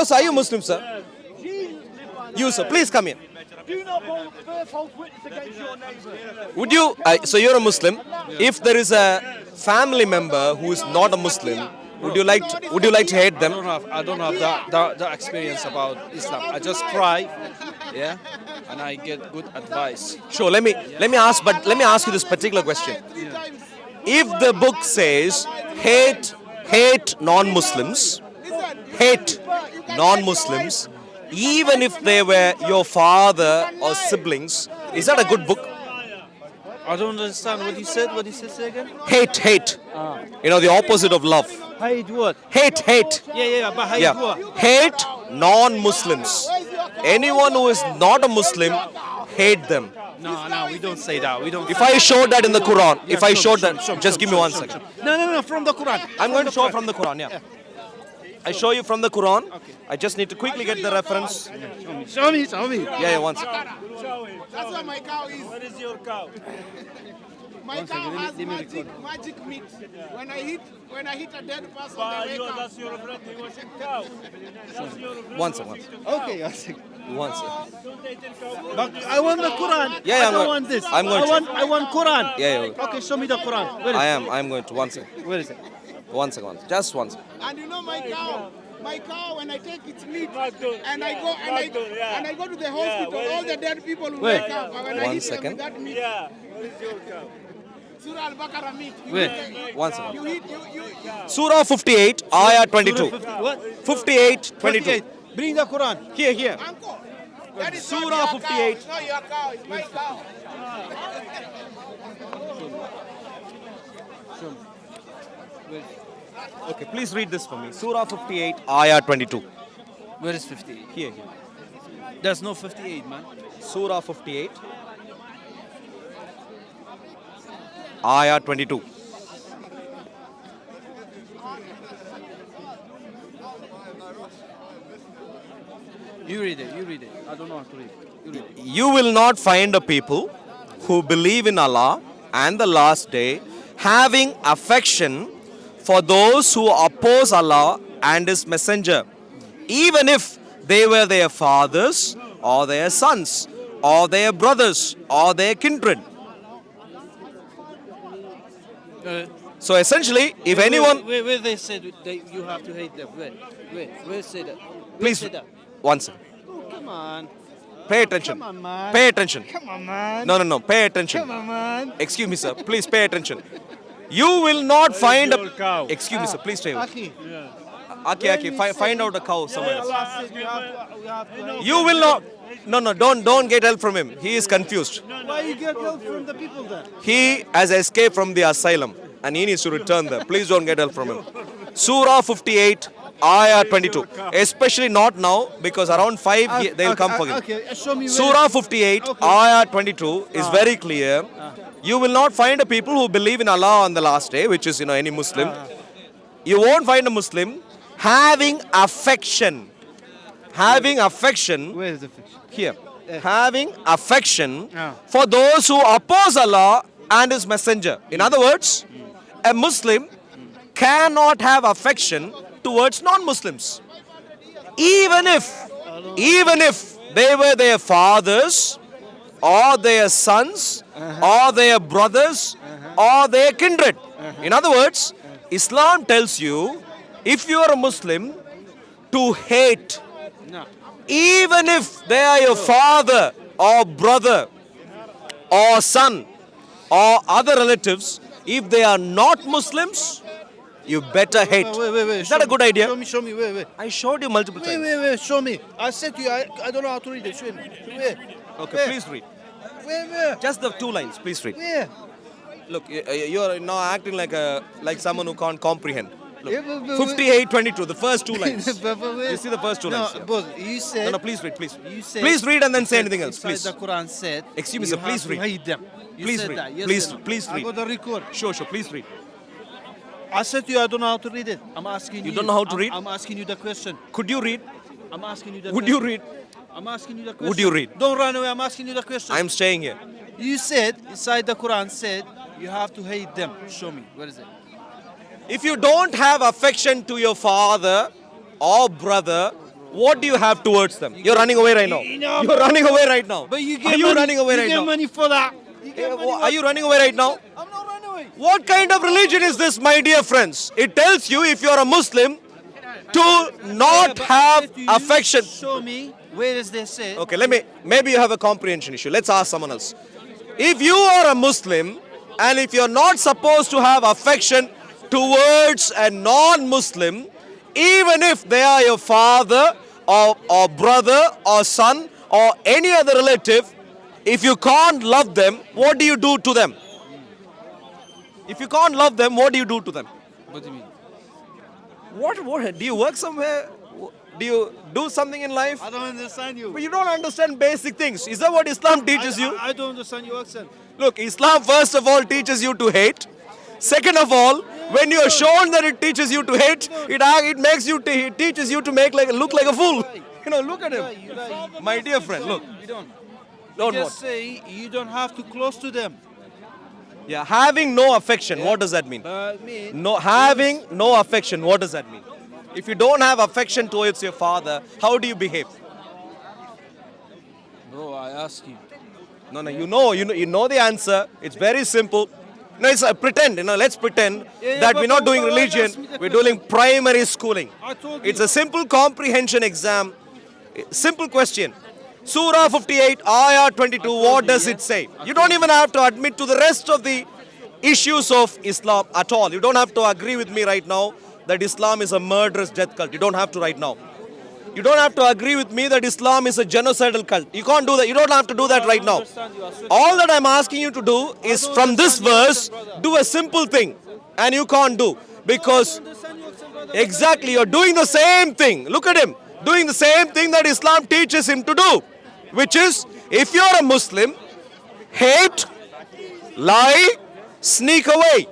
Hello, sir. Are you Muslim, sir? You, sir. Please come here. Do not bear false witness against your neighbour. Would you? So you're a Muslim. If there is a family member who is not a Muslim, would you like to hate them? I don't have that experience about Islam. I just pray, yeah, and I get good advice. Sure. Let me ask you this particular question. If the book says hate non-Muslims, even if they were your father or siblings, is that a good book? I don't understand what you said. What you said say again? Hate. You know, the opposite of love. Hate what? Hate. Yeah, but hate Yeah. what? Hate non-Muslims. Anyone who is not a Muslim, hate them. No, we don't say that. We don't. If I showed that in the Quran, Yeah, if I show showed me, that, show me, just show give me, me one show me, second. show me. No, from the Quran. I'm going to show from the Quran, yeah. I show you from the Quran. I just need to quickly get the reference. Show me. Yeah, one second. That's what my cow is. What is your cow? My cow has magic meat. When I hit a dead person, they wake up. That's your friend. He was a cow. That's your friend. One second. Okay, I think. One second. But I want the Quran. Yeah, I I'm don't going- want this. I'm going to. I want Quran. Yeah. Okay, show me the Quran. Where is I'm going to. One second. it? Where is it? One second. Just one second. And you know my cow, when I take its meat Magdul. and I go to the Yeah, hospital, where all is the dead people will Where? wake up. And when I One hit them second. with that meat, Yeah. What is your cow? Surah Al-Baqarah meat. Where? One second. You eat, you. Surah 58, Ayah 22. What? 58, 22. 58. Bring the Quran. Here. Uncle, that is Surah not your 58. Cow. It's not your cow, it's my cow. Okay, please read this for me. Surah 58, Ayah 22. Where is 58? Here. There's no 58, man. Surah 58, Ayah 22. You read it. I don't know how to read. You read it. You will not find a people who believe in Allah and the last day having affection for those who oppose Allah and His Messenger, even if they were their fathers or their sons or their brothers or their kindred. So essentially, if anyone... Where they said you have to hate them? Where say that? Where Please, say that? one second. Oh, come on. Pay attention. Come on, man. Pay attention. Come on, man. No. Pay attention. Come on, man. Excuse me, sir. Please pay attention. You will not find your a... cow? Excuse me, sir. Please stay. Aki. Aki, find out a cow somewhere else. Allah said we have to hate. You will not... No, don't get help from him. He is confused. Why you get help from the people then? He has escaped from the asylum and he needs to return there. Please don't get help from him. Surah 58, Ayah 22. Especially not now because around 5 they will come for him. Okay, show me where. Surah 58, Okay. Ayah 22 is very clear. You will not find a people who believe in Allah on the last day, which is, any Muslim. You won't find a Muslim having affection. Having affection, Where is the fiction? here. Having affection Ah. for those who oppose Allah and His Messenger. In other words, a Muslim cannot have affection towards non-Muslims. Even if they were their fathers or their sons or their brothers or their kindred. In other words, Islam tells you, if you are a Muslim, to hate, No. even if they are your father or brother or son or other relatives, if they are not Muslims, you better hate. Wait. Is that a good idea? Show me. Wait. I showed you multiple times. Wait. Show me. I said to you, I don't know how to read it. Show me. Where? Okay, Where? please read. Where? Just the 2 lines, please read. Where? Look, you're now acting like someone who can't comprehend. Look, Yeah, but- 58:22, the first 2 lines. Where? You see the first 2 lines? No, here. boss, you said. No, please read, please. You said. Please read and then say you anything said else, inside please. The Quran said. Excuse me, you sir, please have to read. hate them. You Please said read. that. Yes Please- or no? please I read. got the record. Sure, please read. I said to you, I don't know how to read it. I'm asking you. You don't know how to I'm- read? I'm asking you the question. Could you read? I'm asking you the Would question. you read? I'm asking you the question. Would you read? Don't run away. I'm asking you the question. I'm staying here. You said inside the Quran said you have to hate them. Show me. Where is it? If you don't have affection to your father or brother what do you have towards them? You're running away right now. You're running away right now. But you Are get you money, running away you right get now? money for that. You get money Are you running away right now? I'm not running away. What kind of religion is this, my dear friends? It tells you, if you're a Muslim, to not have affection. Show me where does this say? Okay, maybe you have a comprehension issue. Let's ask someone else. If you are a Muslim and if you're not supposed to have affection towards a non-Muslim, even if they are your father or brother or son or any other relative, if you can't love them, what do you do to them? If you can't love them, what do you do to them? What do you mean? What do you work somewhere? Do you do something in life? I don't understand you. But you don't understand basic things. Is that what Islam teaches you? I don't understand your accent. Look, Islam first of all teaches you to hate. Second of all, when you are shown that it teaches you to hate, it makes you it teaches you to look like a fool. You know, look at him. You lie. My dear friend, look. You don't. Don't Just what? say you don't have to close to them. Yeah, having no affection, what does that mean? No, having no affection, what does that mean? If you don't have affection towards your father, how do you behave? Bro, I ask you. No, you know the answer. It's very simple. No, it's pretend. Let's pretend that but- we're not but- doing but religion. ask me the We're doing primary schooling. I told It's you. a simple comprehension exam. Simple question. Surah 58, Ayah 22. What does it say? You don't even have to admit to the rest of the issues of Islam at all. You don't have to agree with me right now that Islam is a murderous death cult. You don't have to right now. You don't have to agree with me that Islam is a genocidal cult. You can't do that. You don't have to do that right now. All that I'm asking you to do is from this verse, do a simple thing. And you can't do. Because exactly, you're doing the same thing. Look at him. Doing the same thing that Islam teaches him to do. Which is, if you're a Muslim, hate, lie, sneak away.